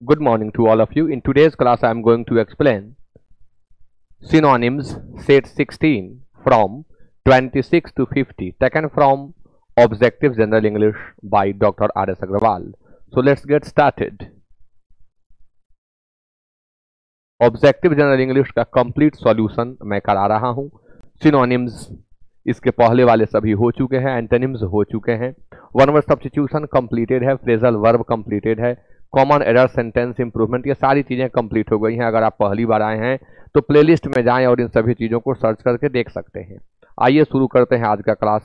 Good morning to all of you. In today's class, I am going to explain synonyms set 16 from 26 to 50 taken from Objective General English by Dr. R.S. Agrawal. So let's get started. Objective general English का complete solution मैं करा रहा हूं। Synonyms इसके पहले वाले सभी हो चुके हैं, एंटोनिम्स हो चुके हैं, वन वर्ड सब्स्टिट्यूशन कंप्लीटेड है, फ्रेजल वर्ब कंप्लीटेड है, कॉमन एरर, सेंटेंस इंप्रूवमेंट, ये सारी चीजें कंप्लीट हो गई हैं। अगर आप पहली बार आए हैं तो प्लेलिस्ट में जाएं और इन सभी चीजों को सर्च करके देख सकते हैं। आइए शुरू करते हैं आज का class.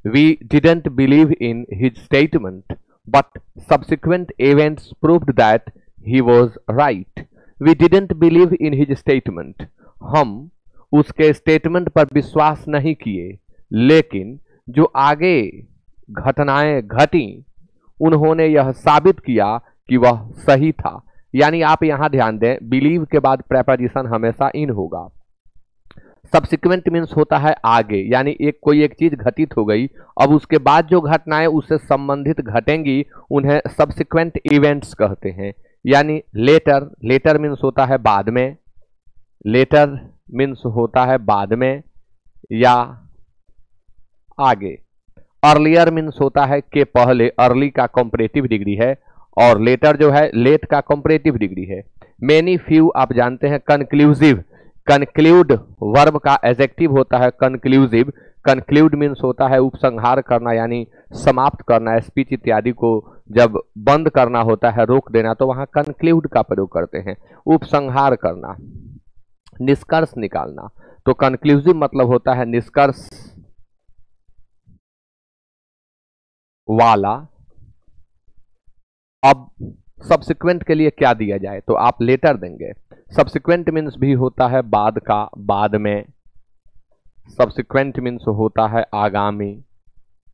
We didn't believe in his statement but subsequent events proved that he was right. We didn't believe in his statement. हम उसके स्टेटमेंट पर विश्वास नहीं किए, लेकिन जो आगे घटनाएं घटी उन्होंने यह साबित किया कि वह सही था। यानी आप यहां ध्यान दें, बिलीव के बाद प्रेपोजिशन हमेशा इन होगा। सब्सिक्वेंट मीन्स होता है आगे, यानी कोई एक चीज घटित हो गई, अब उसके बाद जो घटनाएं उससे संबंधित घटेंगी उन्हें सब्सिक्वेंट इवेंट्स कहते हैं। यानी लेटर, लेटर मीन्स होता है बाद में, लेटर मीन्स होता है बाद में या आगे। अर्लियर मीन्स होता है के पहले, अर्ली का कंपैरेटिव डिग्री है, और लेटर जो है लेट का कंपैरेटिव डिग्री है। मेनी फ्यू आप जानते हैं कंक्लूसिव, कंक्लूड वर्ब का एडजेक्टिव होता है कंक्लूसिव। कंक्लूड मीन्स होता है उपसंहार करना, यानी समाप्त करना, स्पीच इत्यादि को जब बंद करना होता है, रोक देना, तो वहां कंक्लूड का प्रयोग करते हैं। उपसंहार करना, निष्कर्ष निकालना, तो कंक्लूसिव मतलब होता है निष्कर्ष वाला। अब सब्सिक्वेंट के लिए क्या दिया जाए, तो आप लेटर देंगे। सब्सिक्वेंट मीन्स भी होता है बाद का, बाद में। सब्सिक्वेंट मीन्स होता है आगामी,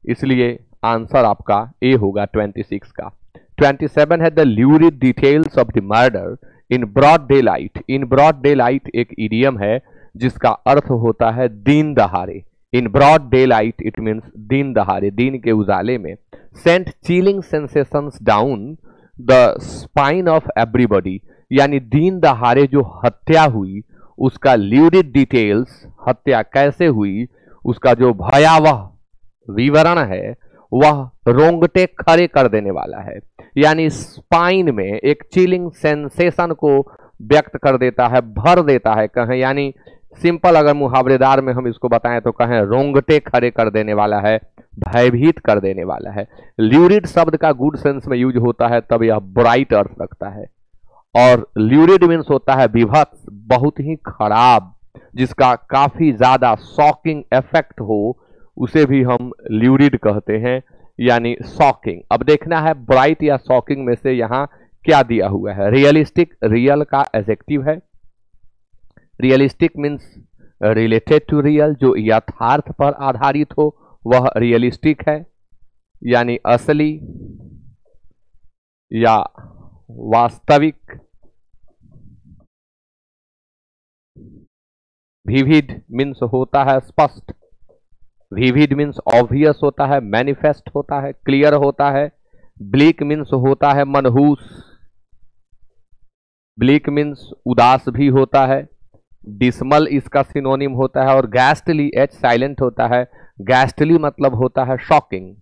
इसलिए आंसर आपका ए होगा 26 का। 27 है the lurid details of the murder in broad daylight. In broad daylight एक इडियम है जिसका अर्थ होता है दिन दहाड़े। In broad daylight it means दिन दहाड़े, दिन के उजाले में। Sent chilling sensations down the spine of everybody, यानी दिन दहाड़े जो हत्या हुई उसका ल्यूरिड डिटेल्स, हत्या कैसे हुई उसका जो भयावह विवरण है वह रोंगटे खड़े कर देने वाला है। यानी स्पाइन में एक चिलिंग सेंसेशन को व्यक्त कर देता है, भर देता है कहें, यानी सिंपल अगर मुहावरेदार में हम इसको बताएं तो कहें रोंगटे खड़े कर देने वाला है, भयभीत कर देने वाला है। ल्यूरिड शब्द का गुड सेंस में यूज होता है तब यह ब्राइट अर्थ रखता है, और ल्यूरिड मीन्स होता है विभत्स, बहुत ही खराब, जिसका काफी ज्यादा शॉकिंग इफेक्ट हो उसे भी हम ल्यूरिड कहते हैं, यानी शॉकिंग। अब देखना है ब्राइट या शॉकिंग में से यहां क्या दिया हुआ है। रियलिस्टिक, रियल का एडजेक्टिव है। Realistic means related to real, जो यथार्थ पर आधारित हो वह रियलिस्टिक है, यानी असली या वास्तविक। विविड मीन्स होता है स्पष्ट, विविड मीन्स ऑब्वियस होता है, मैनिफेस्ट होता है, क्लियर होता है। ब्लीक मीन्स होता है मनहूस, ब्लीक मीन्स उदास भी होता है। डिसमल इसका सिनोनिम होता है, और गैस्टली, एच साइलेंट होता है, गैस्टली मतलब होता है शॉकिंग।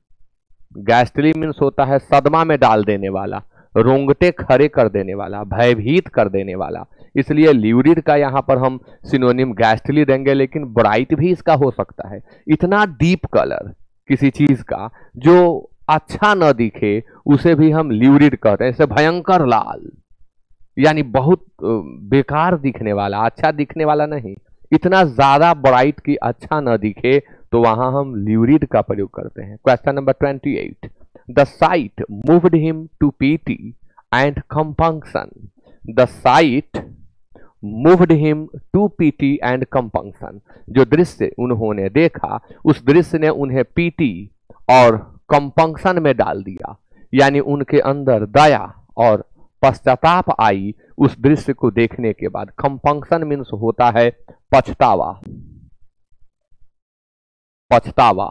गैस्टली मीन्स होता है सदमा में डाल देने वाला, रोंगटे खड़े कर देने वाला, भयभीत कर देने वाला। इसलिए ल्यूरिड का यहां पर हम सिनोनिम गैस्टली देंगे, लेकिन ब्राइट भी इसका हो सकता है। इतना डीप कलर किसी चीज का जो अच्छा न दिखे उसे भी हम ल्यूरिड कहते हैं। जैसे भयंकर लाल, यानी बहुत बेकार दिखने वाला, अच्छा दिखने वाला नहीं, इतना ज्यादा ब्राइट की अच्छा न दिखे, तो वहां हम ल्यूरिड का प्रयोग करते हैं। Question number 28, the sight moved him to pity and compunction. The sight moved him to pity and compunction. जो दृश्य उन्होंने देखा उस दृश्य ने उन्हें पीटी और कंपंक्शन में डाल दिया, यानी उनके अंदर दया और पश्चाताप आई उस दृश्य को देखने के बाद। कंपंक्शन मीन्स होता है पछतावा, पछतावा।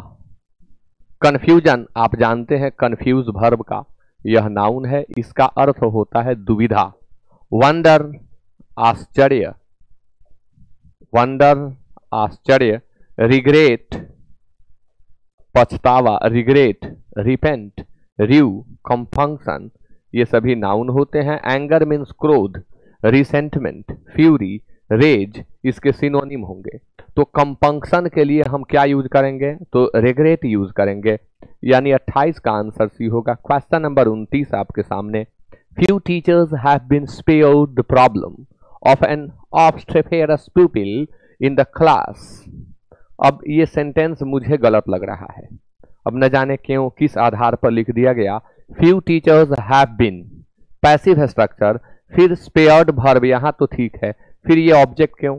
कंफ्यूजन आप जानते हैं, कंफ्यूज वर्ब का, यह नाउन है, इसका अर्थ होता है दुविधा। वंडर आश्चर्य, वंडर आश्चर्य, रिग्रेट पछतावा, रिग्रेट, रिपेंट, र्यू कंफंक्शन, ये सभी नाउन होते हैं। एंगर मीन्स क्रोध, रिसेंटमेंट, फ्यूरी, रेज इसके सिनोनिम होंगे। तो कंपंक्शन के लिए हम क्या यूज करेंगे, तो रिग्रेट यूज करेंगे, यानी 28 का आंसर सी होगा। क्वेश्चन नंबर 29 आपके सामने, few teachers have been spared the problem of an obstreperous pupil in the class. अब ये सेंटेंस मुझे गलत लग रहा है, अब न जाने क्यों, किस आधार पर लिख दिया गया। Few teachers have been, passive है स्ट्रक्चर, फिर स्पेयर्ड वर्ब, यहां तो ठीक है, फिर ये ऑब्जेक्ट क्यों,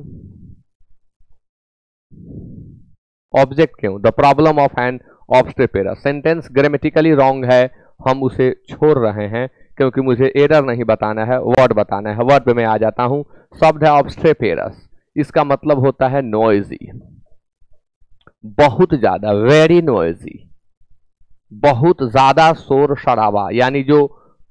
ऑब्जेक्ट क्यों, the problem of an obstreperous। Sentence grammatically wrong है, हम उसे छोड़ रहे हैं क्योंकि मुझे एरर नहीं बताना है, वर्ड बताना है। वर्ड पे मैं आ जाता हूं। शब्द है obstreperous, इसका मतलब होता है नॉइजी, बहुत ज्यादा, वेरी नॉइजी, बहुत ज्यादा शोर शराबा, यानी जो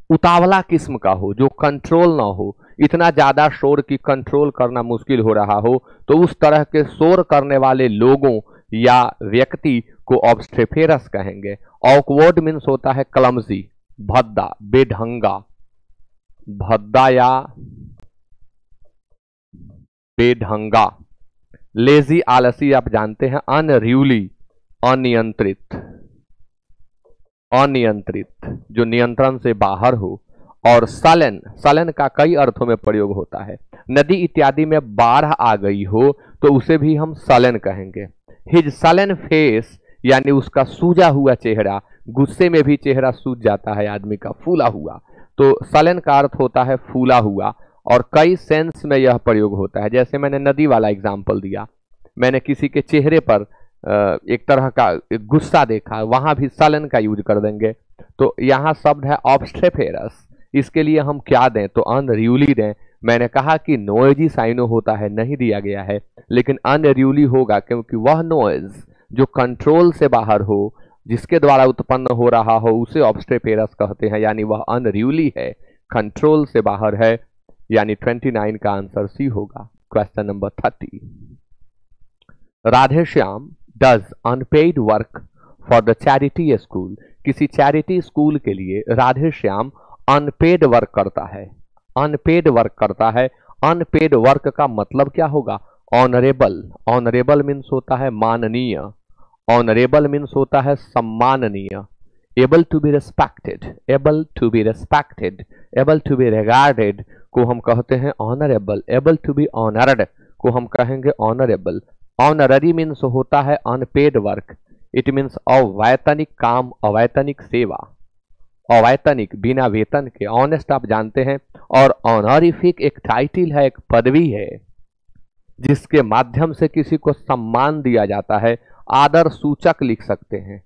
उतावला किस्म का हो, जो कंट्रोल ना हो, इतना ज्यादा शोर की कंट्रोल करना मुश्किल हो रहा हो, तो उस तरह के शोर करने वाले लोगों या व्यक्ति को obstreperous कहेंगे। ऑकवर्ड मीन्स होता है क्लमजी, भद्दा, बेढंगा, भद्दा या बेढंगा। लेजी आलसी आप जानते हैं। अनरूली अनियंत्रित, अनियंत्रित जो नियंत्रण से बाहर हो। और सलन, सलन का कई अर्थों में प्रयोग होता है। नदी इत्यादि में बाढ़ आ गई हो तो उसे भी हम सलन कहेंगे। हिज सलन फेस, यानी उसका सूजा हुआ चेहरा, गुस्से में भी चेहरा सूज जाता है आदमी का, फूला हुआ, तो सलन का अर्थ होता है फूला हुआ। और कई सेंस में यह प्रयोग होता है, जैसे मैंने नदी वाला एग्जाम्पल दिया, मैंने किसी के चेहरे पर एक तरह का गुस्सा देखा, वहां भी सलन का यूज कर देंगे। तो यहाँ शब्द है obstreperous, इसके लिए हम क्या दें, तो अनरूली दें। मैंने कहा कि नॉइजी साइनो होता है, नहीं दिया गया है, लेकिन अनरूली होगा क्योंकि वह नॉइज जो कंट्रोल से बाहर हो, जिसके द्वारा उत्पन्न हो रहा हो, उसे obstreperous कहते हैं, यानी वह अनरूली है, कंट्रोल से बाहर है, यानी 29 का आंसर सी होगा। Question number 30, Radheshyam does unpaid work for the charity school. किसी चैरिटी स्कूल के लिए राधेश्याम अनपेड वर्क करता है, अनपेड वर्क करता है। अनपेड वर्क का मतलब क्या होगा, ऑनरेबल। ऑनरेबल मीन्स होता है माननीय, ऑनरेबल मीन्स होता है सम्माननीय। Able to be respected, able to be respected, able to be regarded को हम कहते हैं honourable. Able to be honoured को हम कहेंगे ऑनरेबल। ऑनररी मीन्स होता है अनपेड वर्क, इट मीन्स अवैतनिक काम, अवैतनिक सेवा, अवैतनिक बिना वेतन के। ऑनेस्ट आप जानते हैं। और ऑनरिफिक एक टाइटल है, एक पदवी है, जिसके माध्यम से किसी को सम्मान दिया जाता है। आदर सूचक लिख सकते हैं,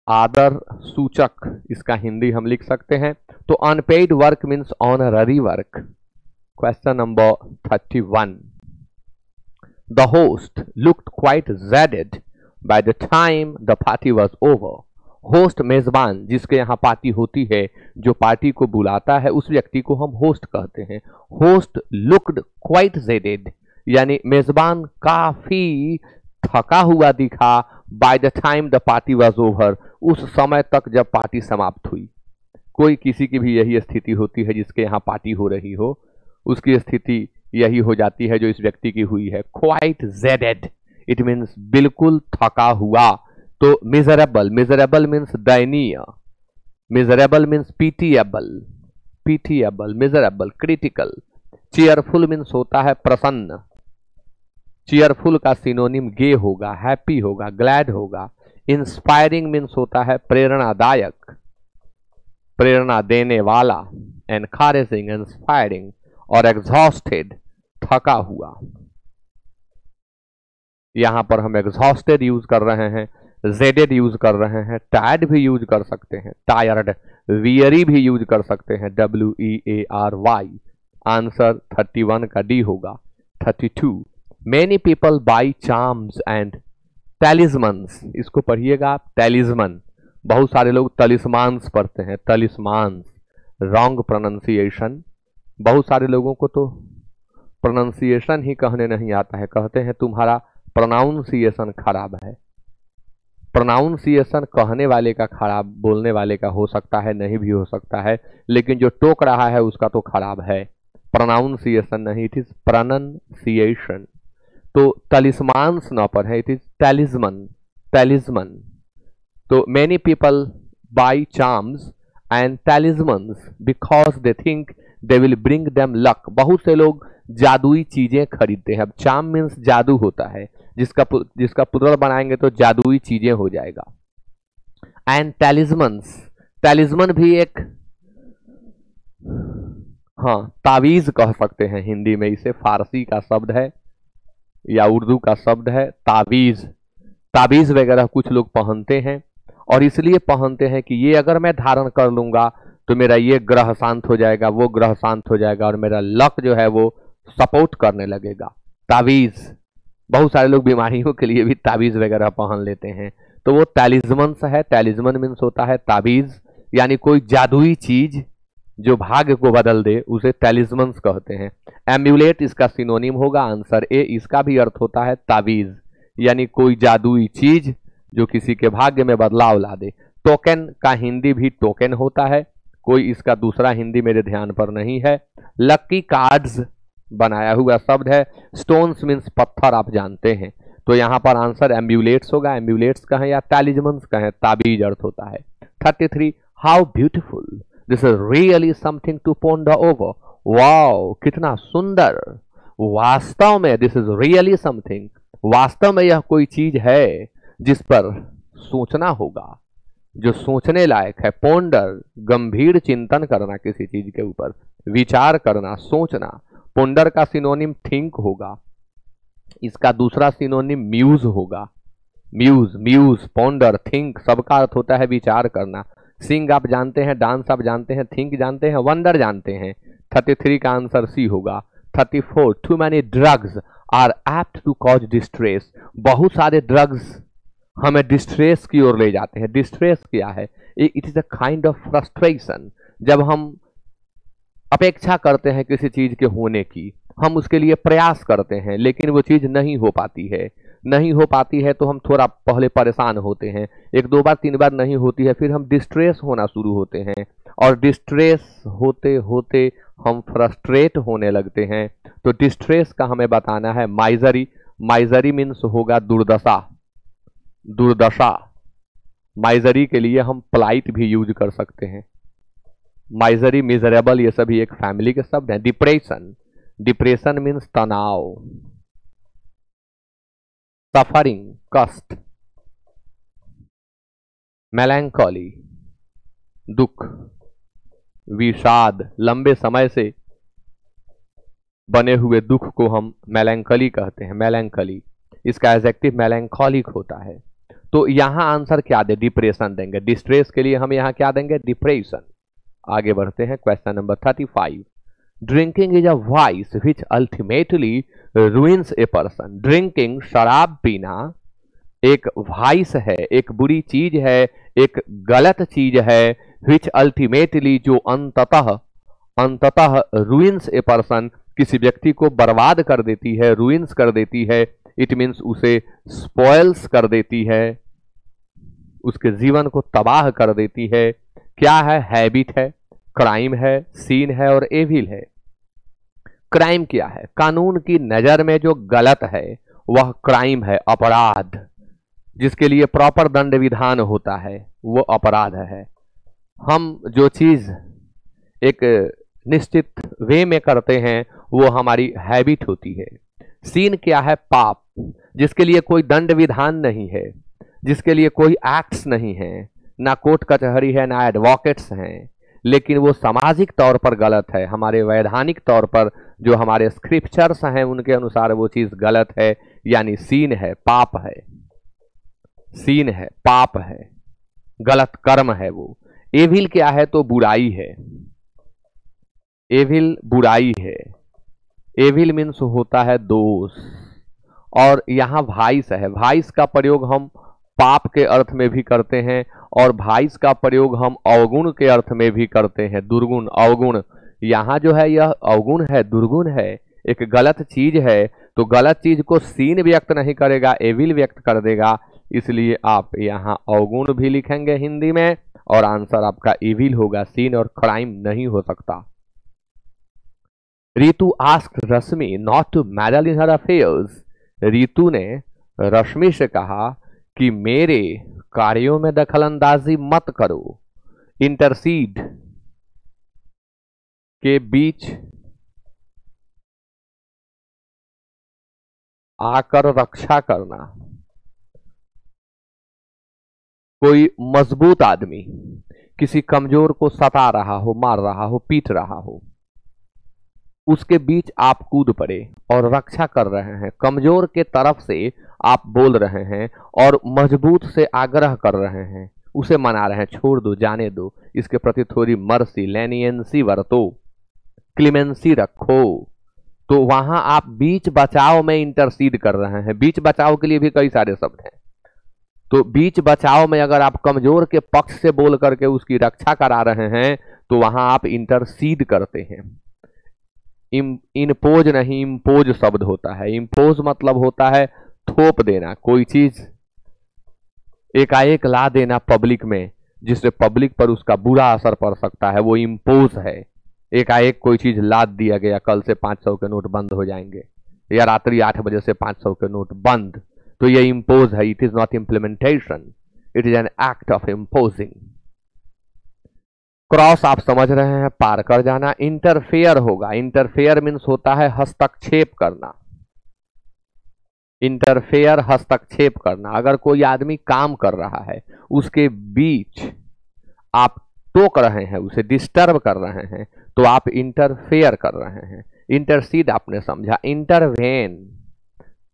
आदर सूचक इसका हिंदी हम लिख सकते हैं। तो unpaid work means honorary work. Question number 31, the host looked quite jaded by the time the party was over. Host मेजबान, जिसके यहाँ पार्टी होती है, जो पार्टी को बुलाता है, उस व्यक्ति को हम होस्ट कहते हैं। होस्ट लुक्ड क्वाइट जैडेड, यानी मेजबान काफी थका हुआ दिखा। Bye the time the party was over, उस समय तक जब पार्टी समाप्त हुई। कोई किसी की भी यही स्थिति होती है, जिसके यहाँ पार्टी हो रही हो, उसकी स्थिति यही हो जाती है जो इस व्यक्ति की हुई है। क्वाइट जैडेड, इट मीन्स बिल्कुल थका हुआ। तो मिजरेबल, मिजरेबल मीन्स दयनीय, miserable means pitiable, pitiable, miserable critical. Cheerful means होता है प्रसन्न, चीयरफुल का सिनोनिम गे होगा, हैप्पी होगा, ग्लैड होगा। इंस्पायरिंग मीन्स होता है प्रेरणादायक, प्रेरणा देने वाला। Encouraging, inspiring. और एग्जॉस्टेड, थका हुआ। यहां पर हम एग्जॉस्टेड यूज कर रहे हैं, जेडेड यूज कर रहे हैं, टायर्ड भी यूज कर सकते हैं, टायर्ड, वियरी भी यूज कर सकते हैं, WEARY। आंसर 31 का डी होगा। 32, many people buy charms and talismans. इसको पढ़िएगा आप, टैलिस्मन। बहुत सारे लोग तलिस्मांस पढ़ते हैं, तलिस्मांस, रॉन्ग प्रोनाउंसिएशन। बहुत सारे लोगों को तो प्रोनाउंसिएशन ही कहने नहीं आता है, कहते हैं तुम्हारा प्रोनाउंसिएशन खराब है। प्रोनाउंसिएशन कहने वाले का खराब, बोलने वाले का हो सकता है, नहीं भी हो सकता है, लेकिन जो टोक रहा है उसका तो खराब है। प्रोनाउंसिएशन नहीं, इट इज प्रोनाउंसिएशन। तो तलिस्मांस न पढ़े, इट इज टैलिस्मन, टैलिस्मन। तो many people buy charms and talismans because they think they will bring them luck. बहुत से लोग जादुई चीजें खरीदते हैं। अब चार्म मीन्स जादू होता है, जिसका पुतला बनाएंगे तो जादुई चीजें हो जाएगा। एंड टैलिस्मन्स, टैलिस्मन भी एक, हाँ, तावीज कह सकते हैं हिंदी में इसे, फारसी का शब्द है या उर्दू का शब्द है तावीज। तावीज वगैरह कुछ लोग पहनते हैं और इसलिए पहनते हैं कि ये अगर मैं धारण कर लूंगा तो मेरा ये ग्रह शांत हो जाएगा, वो ग्रह शांत हो जाएगा और मेरा लक जो है वो सपोर्ट करने लगेगा। तावीज, बहुत सारे लोग बीमारियों के लिए भी तावीज वगैरह पहन लेते हैं, तो वो टैलिस्मन्स है। टैलिस्मन मीन्स होता है तावीज, यानी कोई जादुई चीज जो भाग्य को बदल दे, उसे टैलिस्मन्स कहते हैं। एम्यूलेट इसका सिनोनिम होगा, आंसर ए। इसका भी अर्थ होता है तावीज, यानी कोई जादुई चीज जो किसी के भाग्य में बदलाव ला दे। टोकन का हिंदी भी टोकन होता है, कोई इसका दूसरा हिंदी मेरे ध्यान पर नहीं है। लक्की कार्ड्स बनाया हुआ शब्द है। स्टोन्स मीन्स पत्थर, आप जानते हैं। तो यहाँ पर आंसर एम्यूलेट्स होगा। एम्यूलेट्स कहें या टैलिस्मन्स कहें, ताबीज अर्थ होता है। 33, how beautiful, this is really something to ponder over. Wow, कितना सुंदर, वास्तव में, दिस इज रियली समथिंग, वास्तव में यह कोई चीज है जिस पर सोचना होगा, जो सोचने लायक है। पोंडर, गंभीर चिंतन करना किसी चीज के ऊपर, विचार करना, सोचना। पोंडर का सिनोनिम थिंक होगा, इसका दूसरा सिनोनिम म्यूज होगा। म्यूज, म्यूज, पोंडर, थिंक, सबका अर्थ होता है विचार करना। सिंग आप जानते हैं, डांस आप जानते हैं, थिंक जानते हैं, वंडर जानते हैं। 33 का आंसर सी होगा। 34, too many drugs are apt to cause distress. बहुत सारे ड्रग्स हमें डिस्ट्रेस की ओर ले जाते हैं। डिस्ट्रेस क्या है? It is a kind of frustration. जब हम अपेक्षा करते हैं किसी चीज के होने की, हम उसके लिए प्रयास करते हैं, लेकिन वो चीज नहीं हो पाती है। नहीं हो पाती है तो हम थोड़ा पहले परेशान होते हैं, 1-2 बार 3 बार नहीं होती है, फिर हम डिस्ट्रेस होना शुरू होते हैं, और डिस्ट्रेस होते होते हम फ्रस्ट्रेट होने लगते हैं। तो डिस्ट्रेस का हमें बताना है माइजरी। माइजरी मीन्स होगा दुर्दशा, दुर्दशा। माइजरी के लिए हम प्लाइट भी यूज कर सकते हैं। माइजरी, मिजरेबल, ये सभी एक फैमिली के शब्द हैं। डिप्रेशन, डिप्रेशन मीन्स तनाव। सफरिंग, कष्ट। मेलैंकोली, दुख, विषाद, लंबे समय से बने हुए दुख को हम मेलैंकोली कहते हैं। मेलैंकोली, इसका एडजेक्टिव मेलैंकोलिक होता है। तो यहां आंसर क्या दे? डिप्रेशन देंगे। डिस्ट्रेस के लिए हम यहां क्या देंगे? डिप्रेशन। आगे बढ़ते हैं, question number 35। Drinking is a vice which ultimately ruins a person. Drinking, शराब पीना, एक वाइस है, एक बुरी चीज है, एक गलत चीज है। विच अल्टीमेटली, जो अंततः रूइंस ए पर्सन, किसी व्यक्ति को बर्बाद कर देती है, रूइंस कर देती है। इट मीन्स उसे स्पॉयल्स कर देती है, उसके जीवन को तबाह कर देती है। क्या है? हैबिट है, क्राइम है, सीन है और एविल है। क्राइम क्या है? कानून की नजर में जो गलत है वह क्राइम है, अपराध। जिसके लिए प्रॉपर दंड विधान होता है वो अपराध है। हम जो चीज एक निश्चित वे में करते हैं वो हमारी हैबिट होती है। सीन क्या है? पाप, जिसके लिए कोई दंड विधान नहीं है, जिसके लिए कोई एक्ट्स नहीं है, ना कोर्ट कचहरी है, ना एडवोकेट्स हैं, लेकिन वो सामाजिक तौर पर गलत है। हमारे वैधानिक तौर पर जो हमारे स्क्रिप्चर्स हैं उनके अनुसार वो चीज गलत है, यानी सीन है, पाप है। सीन है, पाप है, गलत कर्म है वो। एविल क्या है? तो बुराई है। एविल बुराई है। एविल मीन्स होता है दोष, और यहां वाइस है। वाइस का प्रयोग हम पाप के अर्थ में भी करते हैं और भाइस का प्रयोग हम अवगुण के अर्थ में भी करते हैं, दुर्गुण अवगुण। यहाँ जो है यह अवगुण है, दुर्गुण है, एक गलत चीज है, तो गलत चीज को सीन व्यक्त नहीं करेगा, एविल व्यक्त कर देगा, इसलिए आप यहाँ अवगुण भी लिखेंगे हिंदी में और आंसर आपका इविल होगा, सीन और क्राइम नहीं हो सकता। Ritu asked Rashmi not to meddle in her affairs. Ritu ने रश्मि से कहा कि मेरे कार्यों में दखलंदाजी मत करो। इंटरसीड के बीच आकर रक्षा करना। कोई मजबूत आदमी किसी कमजोर को सता रहा हो, मार रहा हो, पीट रहा हो, उसके बीच आप कूद पड़े और रक्षा कर रहे हैं, कमजोर के तरफ से आप बोल रहे हैं और मजबूत से आग्रह कर रहे हैं, उसे मना रहे हैं, छोड़ दो, जाने दो, इसके प्रति थोड़ी मर्सी, लेनियंसी बरतो, क्लीमेंसी रखो, तो वहां आप बीच बचाव में इंटरसीड कर रहे हैं। बीच बचाव के लिए भी कई सारे शब्द हैं, तो बीच बचाव में अगर आप कमजोर के पक्ष से बोल करके उसकी रक्षा करा रहे हैं तो वहां आप इंटरसीड करते हैं। इम्पोज नहीं, इम्पोज शब्द होता है। इम्पोज मतलब होता है थोप देना, कोई चीज एकाएक ला देना पब्लिक में जिससे पब्लिक पर उसका बुरा असर पड़ सकता है, वो इम्पोज है। एकाएक कोई चीज लाद दिया गया, कल से 500 के नोट बंद हो जाएंगे या रात्रि 8 बजे से 500 के नोट बंद, तो ये इम्पोज है। It is not implementation, it is an act of imposing. Cross आप समझ रहे हैं, पार कर जाना। इंटरफेयर होगा, इंटरफेयर मीन्स होता है हस्तक्षेप करना। इंटरफेयर हस्तक्षेप करना, अगर कोई आदमी काम कर रहा है उसके बीच आप टोक रहे हैं, उसे डिस्टर्ब कर रहे हैं, तो आप इंटरफेयर कर रहे हैं। इंटरसीड आपने समझा। इंटरवेन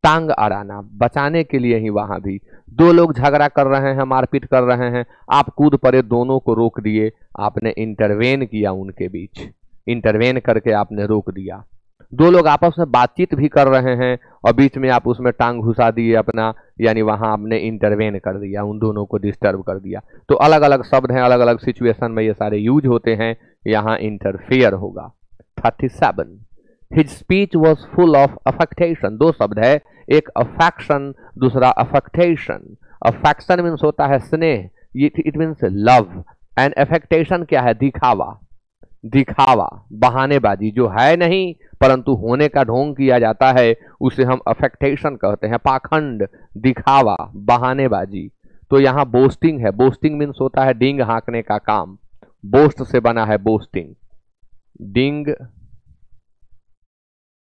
टांग अड़ाना, बचाने के लिए ही। वहां भी दो लोग झगड़ा कर रहे हैं, मारपीट कर रहे हैं, आप कूद पड़े, दोनों को रोक दिए, आपने इंटरवेन किया उनके बीच, इंटरवेन करके आपने रोक दिया। दो लोग आपस में बातचीत भी कर रहे हैं और बीच में आप उसमें टांग घुसा दिए अपना, यानी वहां आपने इंटरवेन कर दिया, उन दोनों को डिस्टर्ब कर दिया। तो अलग अलग शब्द हैं, अलग अलग सिचुएशन में ये सारे यूज होते हैं। यहाँ इंटरफेयर होगा। 37 his speech was full of affectation. दो शब्द है, एक अफेक्शन, दूसरा अफेक्टेशन। अफेक्शन मीन्स होता है स्नेह, it means love, and affectation क्या है? दिखावा, दिखावा, बहानेबाजी, जो है नहीं परंतु होने का ढोंग किया जाता है उसे हम अफेक्टेशन कहते हैं। पाखंड, दिखावा, बहानेबाजी। तो यहाँ बोस्टिंग है, बोस्टिंग मीन्स होता है डिंग हाँकने का काम, बोस्ट से बना है बोस्टिंग, डिंग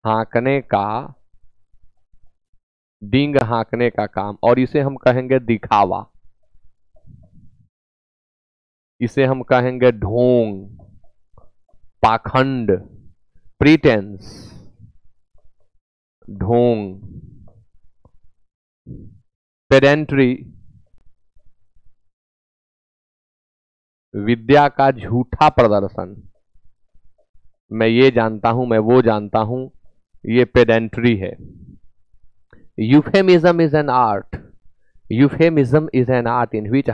हाँकने का, डिंग हाँकने का काम, और इसे हम कहेंगे दिखावा, इसे हम कहेंगे ढोंग, पाखंड, प्रीटेंस, ढोंग, पेडेंट्री, विद्या का झूठा प्रदर्शन। मैं ये जानता हूं, मैं वो जानता हूं, ये पेडेंट्री है। Euphemism is an art, euphemism is an art in which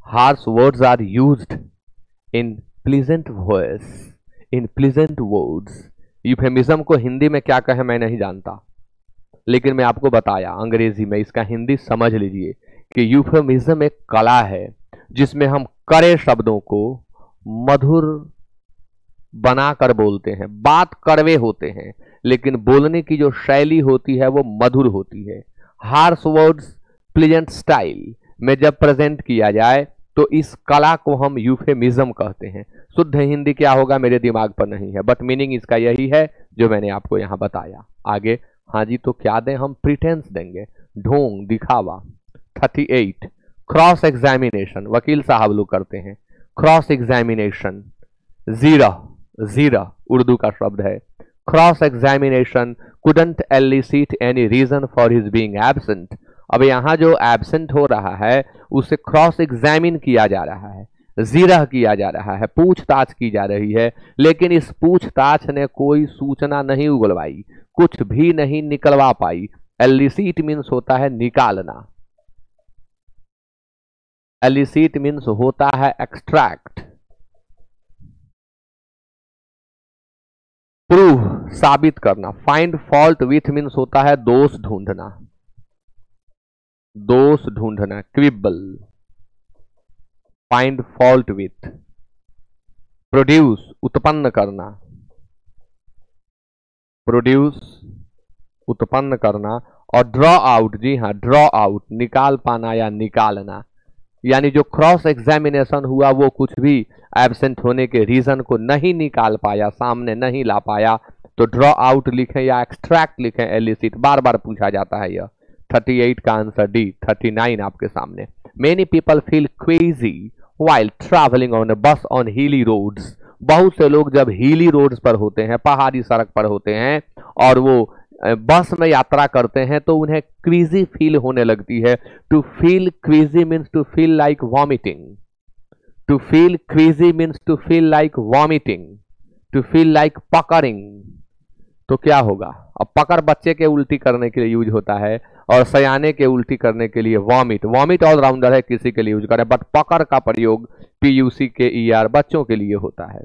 harsh words are used in pleasant voice, in pleasant words। Euphemism को हिंदी में क्या कहें मैं नहीं जानता, लेकिन मैं आपको बताया अंग्रेजी में, इसका हिंदी समझ लीजिए कि यूफेमिज्म एक कला है जिसमें हम कड़े शब्दों को मधुर बनाकर बोलते हैं। बात कड़वे होते हैं लेकिन बोलने की जो शैली होती है वो मधुर होती है। हार्श वर्ड्स प्लीजेंट स्टाइल में जब प्रेजेंट किया जाए तो इस कला को हम यूफेमिज्म कहते हैं। शुद्ध हिंदी क्या होगा मेरे दिमाग पर नहीं है, बट मीनिंग इसका यही है जो मैंने आपको यहां बताया। आगे, हाँ जी, तो क्या दें हम? प्रिटेंस देंगे, ढोंग, दिखावा। 38 क्रॉस एग्जामिनेशन, वकील साहब लोग करते हैं। क्रॉस एग्जामिनेशन, जीरा, जीरा उर्दू का शब्द है। Cross examination couldn't elicit any reason for his being absent. अब यहां जो एब्सेंट हो रहा है उसे क्रॉस एग्जामिन किया जा रहा है, जीरा किया जा रहा है, पूछताछ की जा रही है, लेकिन इस पूछताछ ने कोई सूचना नहीं उगलवाई, कुछ भी नहीं निकलवा पाई। एलिसिट मीन्स होता है निकालना, एलिसिट मीन्स होता है एक्सट्रैक्ट। प्रूव साबित करना। फाइंड फॉल्ट विथ मीन्स होता है दोष ढूंढना, दोष ढूंढना। क्विबल, फाइंड फॉल्ट विथ। प्रोड्यूस उत्पन्न करना, प्रोड्यूस उत्पन्न करना। और ड्रॉ आउट, जी हाँ ड्रॉ आउट, निकाल पाना या निकालना। यानी जो क्रॉस एग्जामिनेशन हुआ वो कुछ भी एब्सेंट होने के रीजन को नहीं निकाल पाया, सामने नहीं ला पाया, तो ड्रॉ आउट लिखें या एक्सट्रैक्ट लिखें एलिसिट। बार बार पूछा जाता है यह। 38 का आंसर डी। 39 आपके सामने। Many people feel crazy while travelling on a बस ऑन हिली रोड्स। बहुत से लोग जब हिली रोड्स पर होते हैं, पहाड़ी सड़क पर होते हैं और वो बस में यात्रा करते हैं तो उन्हें क्रीजी फील होने लगती है। To feel queasy means to feel like vomiting. To feel queasy means to feel like vomiting, to feel like puckering. तो क्या होगा? अब पकड़ बच्चे के उल्टी करने के लिए यूज होता है और सयाने के उल्टी करने के लिए वॉमिट। वॉमिट ऑलराउंडर है, किसी के लिए यूज करें, बट पकड़ का प्रयोग PUCKER बच्चों के लिए होता है।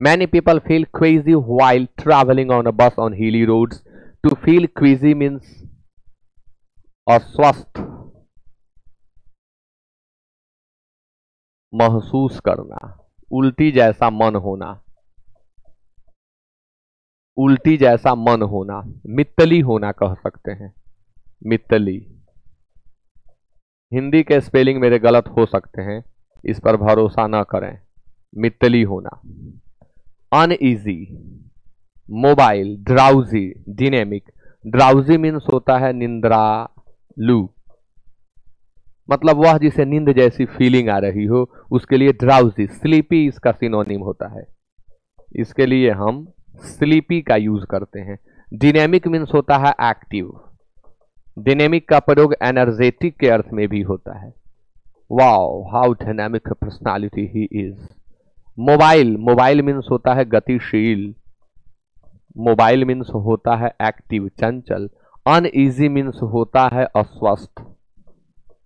Many people feel queasy while traveling on a bus on hilly roads. To feel queasy means अस्वस्थ, महसूस करना, उल्टी जैसा मन होना, उल्टी जैसा मन होना, मित्तली होना कह सकते हैं, मित्तली। हिंदी के स्पेलिंग मेरे गलत हो सकते हैं, इस पर भरोसा न करें। मित्तली होना। Uneasy, mobile, drowsy, dynamic. Drowsy means होता है निंद्रालु, मतलब वह जिसे नींद जैसी फीलिंग आ रही हो उसके लिए ड्राउजी। स्लीपी इसका सिनोनिम होता है, इसके लिए हम स्लीपी का यूज करते हैं। डिनेमिक मीन्स होता है एक्टिव। डिनेमिक का प्रयोग एनर्जेटिक के अर्थ में भी होता है। Wow how dynamic personality he is. Mobile, mobile means होता है गतिशील। मोबाइल मीन्स होता है एक्टिव, चंचल। अनईजी मीन्स होता है अस्वस्थ,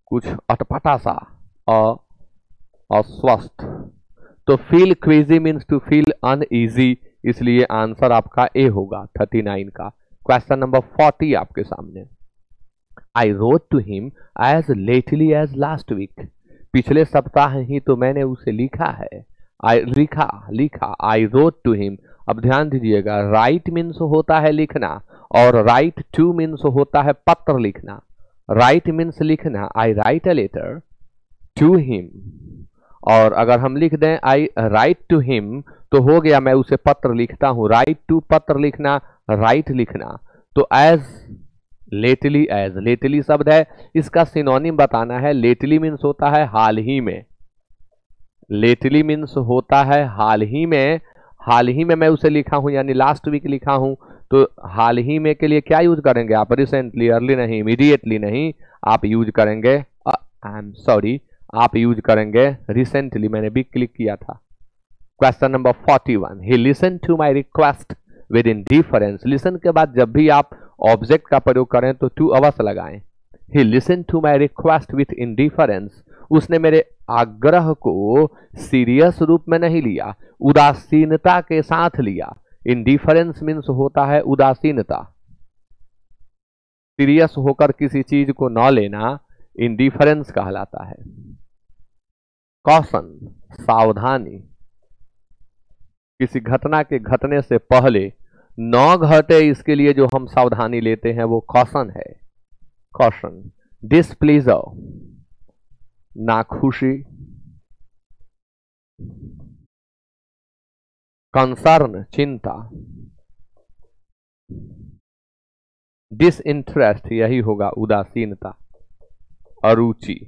कुछ अटपटा सा, अस्वस्थ। तो feel crazy means to feel uneasy, इसलिए आंसर आपका ए होगा 39 का। क्वेश्चन नंबर 40 आपके सामने। I wrote to him as lately as last week. पिछले सप्ताह ही तो मैंने उसे लिखा है। लिखा आई रोट टू हिम। अब ध्यान दीजिएगा, राइट मीन्स होता है लिखना और राइट टू मीन्स होता है पत्र लिखना। राइट मीन्स लिखना, I write a letter to him. और अगर हम लिख दें आई राइट टू हिम तो हो गया मैं उसे पत्र लिखता हूं। राइट टू पत्र लिखना, राइट लिखना। तो एज लेटली, एज लेटली शब्द है, इसका सिनोनिम बताना है। लेटली मीन्स होता है हाल ही में। लेटली मीन्स होता है हाल ही में। हाल ही में मैं उसे लिखा हूं यानी लास्ट वीक लिखा हूं, तो हाल ही में के लिए क्या यूज करेंगे आप? रिसेंटली, अर्ली नहीं, इमीडिएटली नहीं, आप यूज करेंगे आई एम सॉरी, आप यूज करेंगे रिसेंटली। मैंने भी क्लिक किया था। Question number 41। He listen to my request with indifference. Listen के बाद जब भी आप ऑब्जेक्ट का प्रयोग करें तो टू अवश्य लगाएं। He listen to my request with indifference. उसने मेरे आग्रह को सीरियस रूप में नहीं लिया, उदासीनता के साथ लिया। इंडिफरेंस मीन्स होता है उदासीनता। सीरियस होकर किसी चीज को न लेना इंडिफरेंस कहलाता है। कॉशन, सावधानी। किसी घटना के घटने से पहले न घटे इसके लिए जो हम सावधानी लेते हैं वो कॉशन है। कॉशन। डिसप्लीजर, नाखुशी। कंसर्न, चिंता। डिसइंटरेस्ट, यही होगा उदासीनता। अरुचि।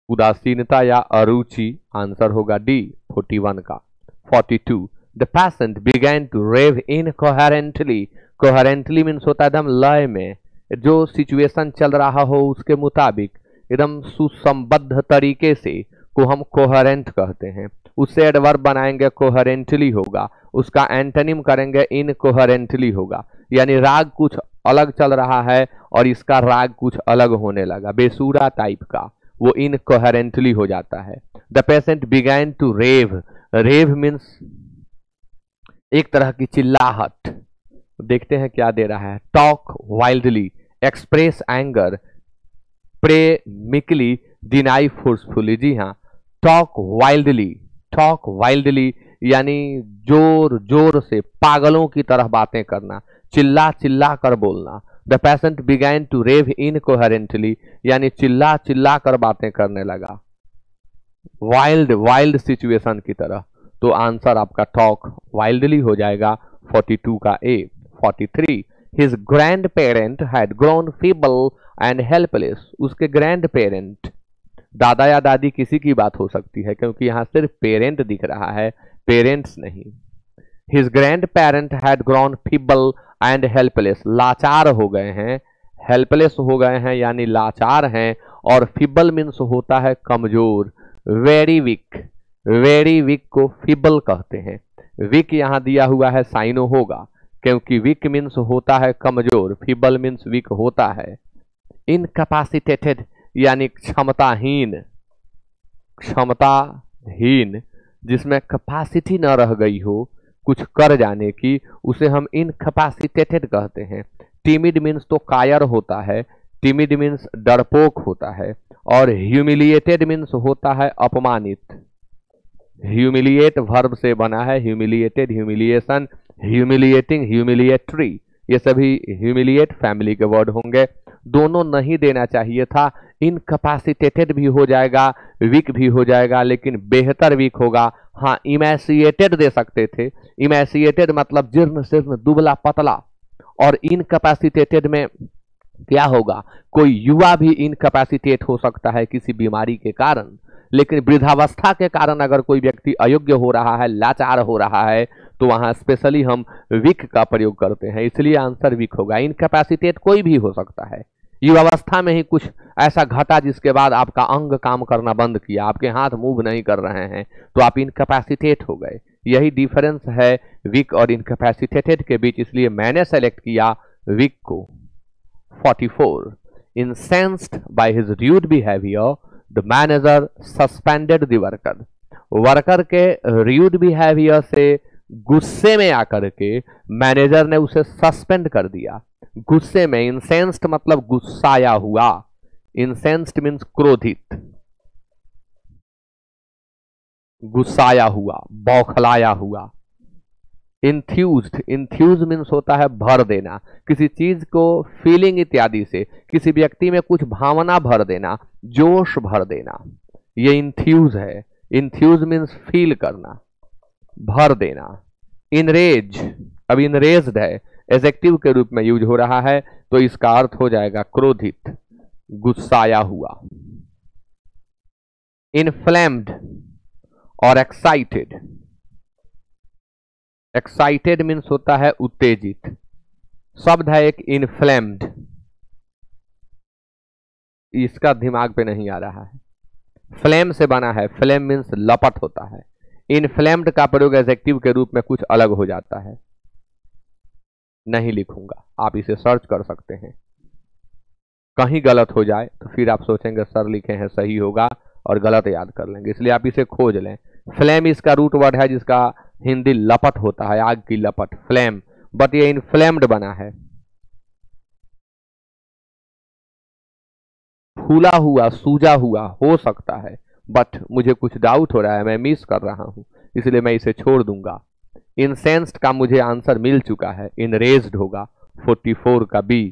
उदासीनता या अरुचि आंसर होगा डी 41 का। 42। The patient began to rave incoherently. Coherently means होता है एकदम लय में, जो सिचुएशन चल रहा हो उसके मुताबिक एकदम सुसंबद्ध तरीके से को हम कोहेरेंट कहते हैं। उससे एडवर्ब बनाएंगे कोहेरेंटली होगा, उसका एंटोनिम करेंगे इनकोहेरेंटली होगा। यानी राग कुछ अलग चल रहा है और इसका राग कुछ अलग होने लगा, बेसूरा टाइप का, वो इनकोहेरेंटली हो जाता है। The patient began to rave, rave means एक तरह की चिल्लाहट। देखते हैं क्या दे रहा है। Talk wildly, express anger, pray meekly, deny forcefully. जी हाँ, टॉक वाइल्डली, टॉक वाइल्डली यानी जोर जोर से पागलों की तरह बातें करना, चिल्ला चिल्ला कर बोलना। The patient began to rave incoherently यानी चिल्ला चिल्ला कर बातें करने लगा, वाइल्ड वाइल्ड सिचुएशन की तरह। तो आंसर आपका टॉक वाइल्डली हो जाएगा 42 का ए। 43, his grand parent had grown feeble and helpless. उसके ग्रैंड पेरेंट, दादा या दादी किसी की बात हो सकती है क्योंकि यहां सिर्फ पेरेंट दिख रहा है, पेरेंट्स नहीं। His grand parent had grown feeble and helpless, लाचार हो गए हैं, हेल्पलेस हो गए हैं यानी लाचार हैं। और फीबल मीन्स होता है कमजोर, वेरी वीक, वेरी वीक को फीबल कहते हैं। वीक यहां दिया हुआ है साइनो होगा क्योंकि वीक मीन्स होता है कमजोर, फीबल मीन्स वीक होता है। इनकैपेसिटेटेड यानी क्षमताहीन, क्षमताहीन जिसमें कैपेसिटी न रह गई हो कुछ कर जाने की, उसे हम इनकैपेसिटेटेड कहते हैं। टिमिड मीन्स तो कायर होता है, टिमिड मीन्स डरपोक होता है। और ह्यूमिलिएटेड मीन्स होता है अपमानित। ह्यूमिलिएट वर्ब से बना है, ह्यूमिलिएटेड, ह्यूमिलिएशन, ह्यूमिलिएटिंग, ह्यूमिलिएटरी, ये सभी ह्यूमिलिएट फैमिली के वर्ड होंगे। दोनों नहीं देना चाहिए था, इनकैपेसिटेटेड भी हो जाएगा, वीक भी हो जाएगा, लेकिन बेहतर वीक होगा। हाँ, इमैसिएटेड दे सकते थे, इमैसिएटेड मतलब जीर्ण शीर्ण दुबला पतला। और इनकैपेसिटेटेड में क्या होगा, कोई युवा भी इनकैपेसिटेट हो सकता है किसी बीमारी के कारण, लेकिन वृद्धावस्था के कारण अगर कोई व्यक्ति अयोग्य हो रहा है, लाचार हो रहा है, तो वहां स्पेशली हम वीक का प्रयोग करते हैं, इसलिए आंसर वीक होगा। इनकैपेसिटेट कोई भी हो सकता है, युवावस्था में ही कुछ ऐसा घटा जिसके बाद आपका अंग काम करना बंद किया, आपके हाथ मूव नहीं कर रहे हैं, तो आप इनकैपेसिटेट हो गए। यही डिफरेंस है वीक और इनकैपेसिटेटेड के बीच, इसलिए मैंने सेलेक्ट किया वीक को। 44, incensed by his rude behavior, the manager suspended the worker. Worker के rude behavior से गुस्से में आकर के मैनेजर ने उसे सस्पेंड कर दिया। गुस्से में, incensed मतलब गुस्साया हुआ, incensed मीन्स क्रोधित, गुस्साया हुआ, बौखलाया हुआ। इंथ्यूज्ड, इंथ्यूज मीन्स होता है भर देना, किसी चीज को फीलिंग इत्यादि से, किसी व्यक्ति में कुछ भावना भर देना, जोश भर देना, ये इंथ्यूज है। इंथ्यूज मीन्स फील करना, भर देना। इनरेज, अब इनरेज्ड है, एडजेक्टिव के रूप में यूज हो रहा है, तो इसका अर्थ हो जाएगा क्रोधित, गुस्साया हुआ। इनफ्लेम्ड और एक्साइटेड, एक्साइटेड मीन्स होता है उत्तेजित, शब्द है एक इनफ्लेम्ड, इसका दिमाग पे नहीं आ रहा है, फ्लेम से बना है, फ्लेम मीन्स लपट होता है। इनफ्लेम्ड का प्रयोग एडजेक्टिव के रूप में कुछ अलग हो जाता है, नहीं लिखूंगा, आप इसे सर्च कर सकते हैं। कहीं गलत हो जाए तो फिर आप सोचेंगे सर लिखे हैं सही होगा और गलत याद कर लेंगे, इसलिए आप इसे खोज लें। फ्लेम इसका रूट वर्ड है जिसका हिंदी लपट होता है, आग की लपट, फ्लेम, बट ये इनफ्लेम्ड बना है, फूला हुआ, सूजा हुआ हो सकता है, बट मुझे कुछ डाउट हो रहा है, मैं मिस कर रहा हूं, इसलिए मैं इसे छोड़ दूंगा। इंसेंस्ड का मुझे आंसर मिल चुका है, इनरेज्ड होगा 44 का बी।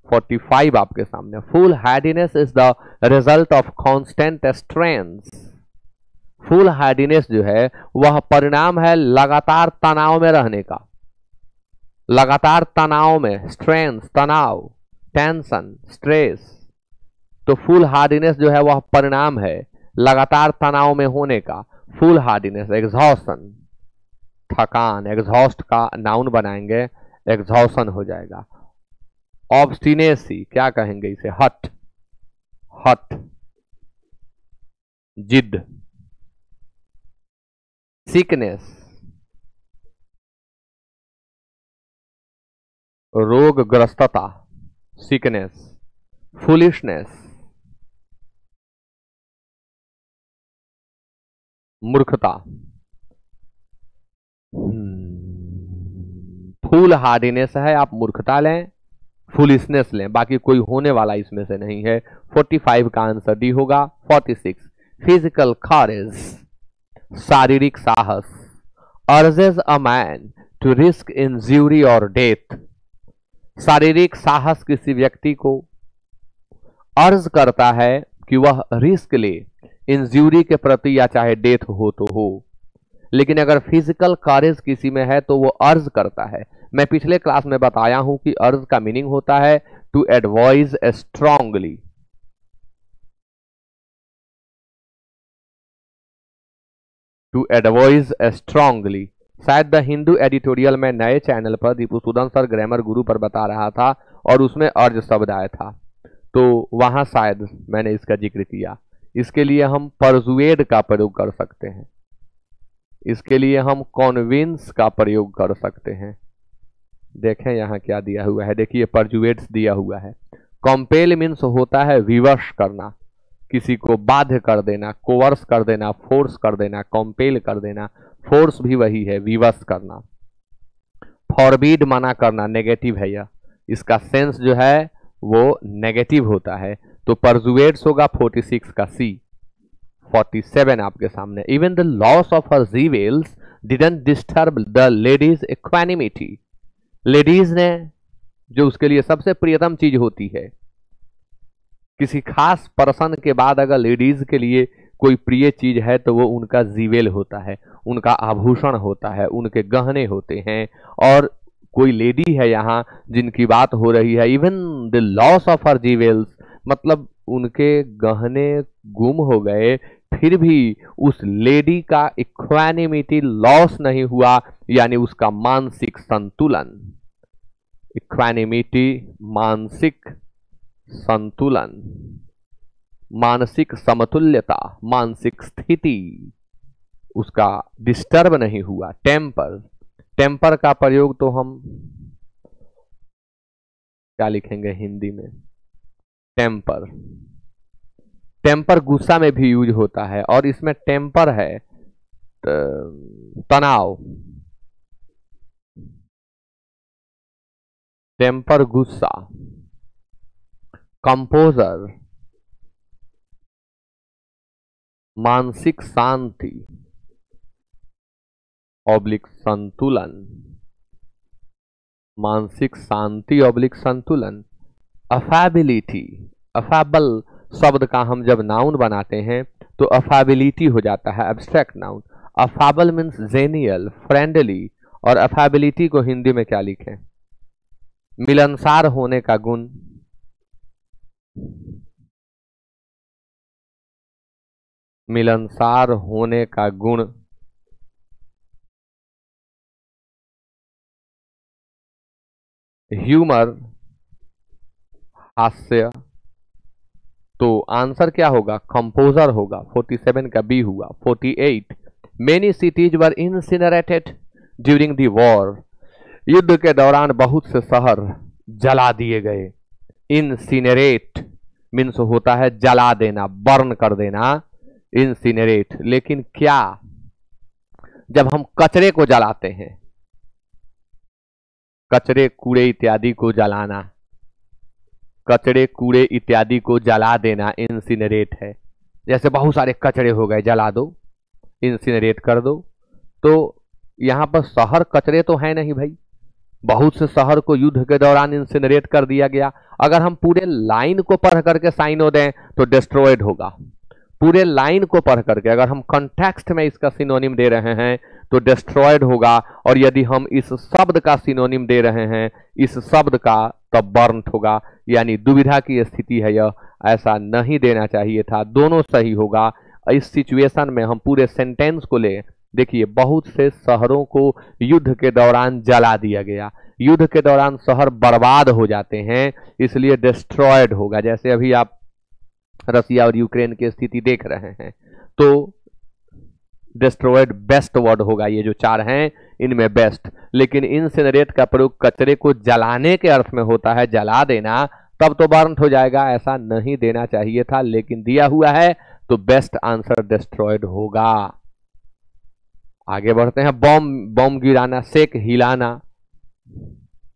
45 आपके सामने, foolhardiness is the result of constant strength. Foolhardiness जो है वह परिणाम है लगातार तनाव में रहने का, लगातार तनाव में, स्ट्रेंथ तनाव, टेंशन स्ट्रेस, तो फुल हार्डीनेस जो है वह परिणाम है लगातार तनाव में होने का। फुल हार्डीनेस, एग्जॉशन थकान, एग्जॉस्ट का नाउन बनाएंगे, एग्जॉशन हो जाएगा। ऑब्स्टिनेसी क्या कहेंगे इसे, हट, हट जिद। सिकनेस, रोगग्रस्तता, सिकनेस, फुलिशनेस, मूर्खता, फूल हार्डीनेस है, आप मूर्खता लें, फुलिशनेस लें, बाकी कोई होने वाला इसमें से नहीं है। 45 का आंसर डी होगा। 46 फिजिकल करेज, शारीरिक साहस, urges a man to risk injury और डेथ, शारीरिक साहस किसी व्यक्ति को अर्ज करता है कि वह रिस्क ले इंज्यूरी के प्रति या चाहे डेथ हो तो हो। लेकिन अगर फिजिकल करेज किसी में है तो वो अर्ज करता है। मैं पिछले क्लास में बताया हूं कि अर्ज का मीनिंग होता है to advise strongly. To advise strongly शायद द हिंदू एडिटोरियल में नए चैनल पर दीपूसूदन सर ग्रामर गुरु पर बता रहा था और उसमें अर्ज शब्द आया था, तो वहां शायद मैंने इसका जिक्र किया। इसके लिए हम परसुएड का प्रयोग कर सकते हैं, इसके लिए हम कॉन्विंस का प्रयोग कर सकते हैं। देखें यहां क्या दिया हुआ है, देखिए परसुएड्स दिया हुआ है। कंपेल मीन्स होता है विवश करना, किसी को बाध्य कर देना, कोवर्स कर देना, फोर्स कर देना, कंपेल कर देना। फोर्स भी वही है, विवश करना। फॉरबीड मना करना, नेगेटिव है यह, इसका सेंस जो है वो नेगेटिव होता है। तो परसुएड्स होगा 46 का सी। 47 आपके सामने, even the loss of her jewels didn't disturb the lady's equanimity. Lady's ने जो उसके लिए सबसे प्रियतम चीज होती है, किसी खास पर्सन के बाद अगर लेडीज के लिए कोई प्रिय चीज है तो वो उनका जीवेल होता है, उनका आभूषण होता है, उनके गहने होते हैं। और कोई लेडी है यहाँ जिनकी बात हो रही है, even the loss of her jewels, मतलब उनके गहने गुम हो गए फिर भी उस लेडी का इक्वानिमिटी लॉस नहीं हुआ, यानी उसका मानसिक संतुलन। इक्वानिमिटी मानसिक संतुलन, मानसिक समतुल्यता, मानसिक स्थिति उसका डिस्टर्ब नहीं हुआ। टेम्पर, टेम्पर का प्रयोग तो हम क्या लिखेंगे हिंदी में, टेम्पर। टेम्पर गुस्सा में भी यूज होता है और इसमें टेम्पर है तनाव। टेम्पर गुस्सा। कंपोजर मानसिक शांति ऑब्लिक संतुलन, मानसिक शांति ऑब्लिक संतुलन। अफेबिलिटी, अफेबल शब्द का हम जब नाउन बनाते हैं तो अफेबिलिटी हो जाता है abstract noun. Affable means genial, friendly. और अफेबिलिटी को हिंदी में क्या लिखें, मिलनसार होने का गुण। मिलनसार होने का गुण। ह्यूमर, हास्य। तो आंसर क्या होगा, कंपोजर होगा। 47 का बी हुआ। 48 many cities were incinerated during the war. युद्ध के दौरान बहुत से शहर जला दिए गए। इंसिनरेट मीन्स होता है जला देना, बर्न कर देना, इंसिनरेट। लेकिन क्या, जब हम कचरे को जलाते हैं, कचरे कूड़े इत्यादि को जलाना, कचरे कूड़े इत्यादि को जला देना इंसिनरेट है। जैसे बहुत सारे कचरे हो गए, जला दो, इंसिनरेट कर दो। तो यहां पर शहर कचरे तो है नहीं भाई, बहुत से शहर को युद्ध के दौरान इंसिनरेट कर दिया गया। अगर हम पूरे लाइन को पढ़ करके साइन दें तो डिस्ट्रॉयड होगा। पूरे लाइन को पढ़ करके अगर हम कॉन्टेक्स्ट में इसका सिनोनिम दे रहे हैं तो डिस्ट्रॉयड होगा। और यदि हम इस शब्द का सिनोनिम दे रहे हैं, इस शब्द का, तब बर्न होगा। यानी दुविधा की स्थिति है यह, ऐसा नहीं देना चाहिए था, दोनों सही होगा। इस सिचुएशन में हम पूरे सेंटेंस को ले, देखिए बहुत से शहरों को युद्ध के दौरान जला दिया गया। युद्ध के दौरान शहर बर्बाद हो जाते हैं, इसलिए डिस्ट्रॉयड होगा। जैसे अभी आप रसिया और यूक्रेन की स्थिति देख रहे हैं, तो डिस्ट्रॉयड बेस्ट वर्ड होगा, ये जो चार हैं इनमें बेस्ट। लेकिन इंसिनरेट का प्रयोग कचरे को जलाने के अर्थ में होता है, जला देना, तब तो बर्न्ट हो जाएगा, ऐसा नहीं देना चाहिए था, लेकिन दिया हुआ है तो बेस्ट आंसर डिस्ट्रॉयड होगा। आगे बढ़ते हैं। बॉम्ब गिराना, शेक हिलाना,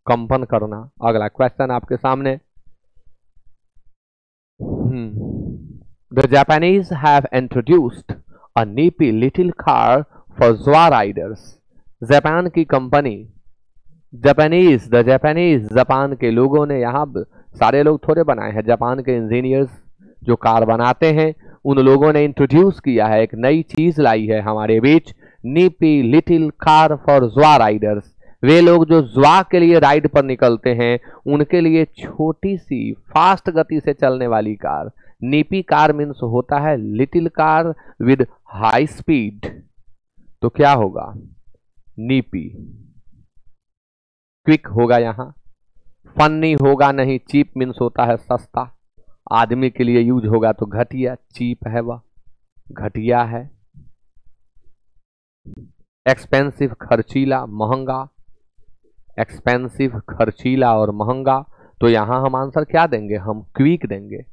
कंपन करना। अगला क्वेश्चन आपके सामने। The Japanese have introduced a nippy little car for Zwa riders. Japan की कंपनी, जापान के लोगों ने, यहाँ सारे लोग थोड़े बनाए हैं, जापान के इंजीनियर्स जो कार बनाते हैं उन लोगों ने इंट्रोड्यूस किया है, एक नई चीज लाई है हमारे बीच, निपी लिटिल कार फॉर ज्वा राइडर्स। वे लोग जो ज्वा के लिए राइड पर निकलते हैं उनके लिए छोटी सी फास्ट गति से चलने वाली कार। निपी कार मीन्स होता है little car with high speed, तो क्या होगा? निपी। क्विक होगा यहां, फनी होगा नहीं, चीप मीन्स होता है सस्ता, आदमी के लिए यूज होगा तो घटिया, चीप है वह, घटिया है। एक्सपेंसिव खर्चीला, महंगा, एक्सपेंसिव खर्चीला और महंगा, तो यहां हम आंसर क्या देंगे? हम क्विक देंगे।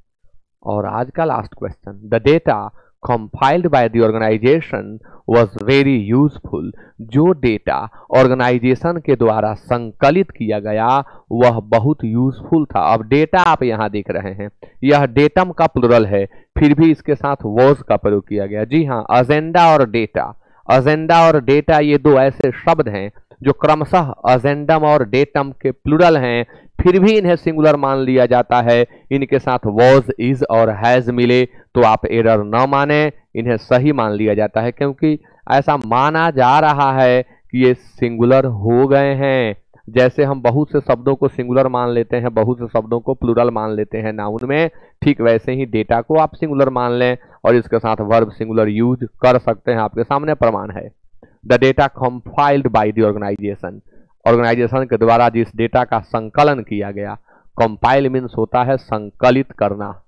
और आज का last question, the data compiled by the organization was very useful। जो डेटा ऑर्गेनाइजेशन के द्वारा संकलित किया गया वह बहुत यूजफुल था। अब डेटा आप यहां देख रहे हैं, यह डेटम का प्लुरल है, फिर भी इसके साथ वॉज का प्रयोग किया गया। जी हाँ, एजेंडा और डेटा, एजेंडा और डेटा ये दो ऐसे शब्द हैं जो क्रमशः एजेंडम और डेटम के प्लुरल हैं, फिर भी इन्हें सिंगुलर मान लिया जाता है। इनके साथ वॉज, इज और हैज मिले तो आप एरर न माने, इन्हें सही मान लिया जाता है, क्योंकि ऐसा माना जा रहा है कि ये सिंगुलर हो गए हैं। जैसे हम बहुत से शब्दों को सिंगुलर मान लेते हैं, बहुत से शब्दों को प्लुरल मान लेते हैं नाउन में, ठीक वैसे ही डेटा को आप सिंगुलर मान लें और इसके साथ वर्ब सिंगुलर यूज कर सकते हैं। आपके सामने प्रमाण है। The data compiled by the organisation, organisation के द्वारा जिस डेटा का संकलन किया गया। कंपाइल मीन्स होता है संकलित करना,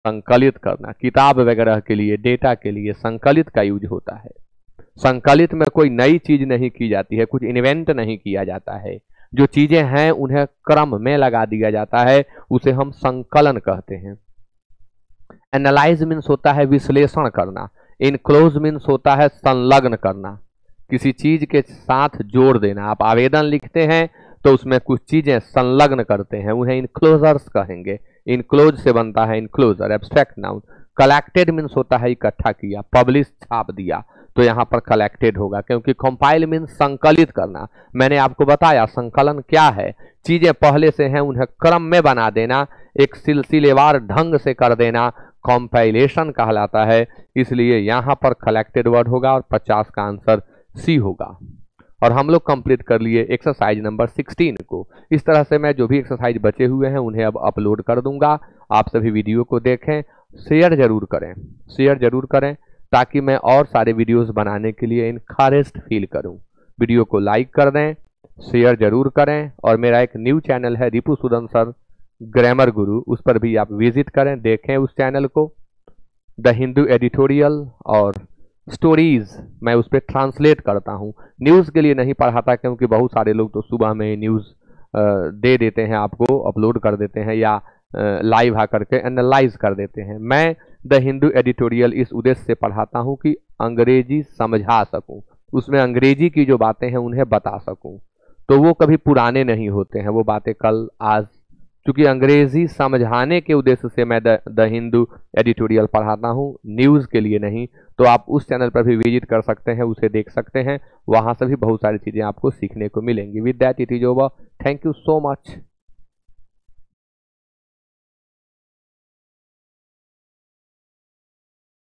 संकलित करना, किताब वगैरह के लिए, डेटा के लिए संकलित का यूज होता है। संकलित में कोई नई चीज नहीं की जाती है, कुछ इन्वेंट नहीं किया जाता है, जो चीजें हैं उन्हें क्रम में लगा दिया जाता है, उसे हम संकलन कहते हैं। एनालाइज मीन्स होता है विश्लेषण करना। इनक्लोज मीन्स होता है संलग्न करना, किसी चीज के साथ जोड़ देना। आप आवेदन लिखते हैं तो उसमें कुछ चीजें संलग्न करते हैं, उन्हें इनक्लोजर्स कहेंगे। इनक्लोज से बनता है enclosure, abstract noun. Collected means होता है इकट्ठा किया, पब्लिश छाप दिया, तो यहाँ पर कलेक्टेड होगा, क्योंकि कंपाइल मीन्स संकलित करना। मैंने आपको बताया संकलन क्या है, चीजें पहले से हैं उन्हें क्रम में बना देना, एक सिलसिलेवार ढंग से कर देना, कंपाइलेशन कहलाता है। इसलिए यहाँ पर कलेक्टेड वर्ड होगा और 50 का आंसर सी होगा। और हम लोग कंप्लीट कर लिए एक्सरसाइज नंबर 16 को। इस तरह से मैं जो भी एक्सरसाइज बचे हुए हैं उन्हें अब अपलोड कर दूंगा। आप सभी वीडियो को देखें, शेयर जरूर करें, शेयर जरूर करें, ताकि मैं और सारे वीडियोस बनाने के लिए इनकरेज्ड फील करूं। वीडियो को लाइक कर दें, शेयर जरूर करें, और मेरा एक न्यू चैनल है रिपुसूदन सर ग्रामर गुरु, उस पर भी आप विजिट करें, देखें उस चैनल को। द हिंदू एडिटोरियल और स्टोरीज मैं उस पर ट्रांसलेट करता हूँ, न्यूज़ के लिए नहीं पढ़ाता, क्योंकि बहुत सारे लोग तो सुबह में न्यूज़ दे देते हैं, आपको अपलोड कर देते हैं या लाइव आकर के एनालाइज कर देते हैं। मैं द हिंदू एडिटोरियल इस उद्देश्य से पढ़ाता हूँ कि अंग्रेजी समझा सकूँ, उसमें अंग्रेजी की जो बातें हैं उन्हें बता सकूँ, तो वो कभी पुराने नहीं होते हैं, वो बातें कल आज, क्योंकि अंग्रेजी समझाने के उद्देश्य से मैं द हिंदू एडिटोरियल पढ़ाता हूँ, न्यूज़ के लिए नहीं। तो आप उस चैनल पर भी विजिट कर सकते हैं, उसे देख सकते हैं, वहाँ से भी बहुत सारी चीज़ें आपको सीखने को मिलेंगी। With that it is over, thank you so much.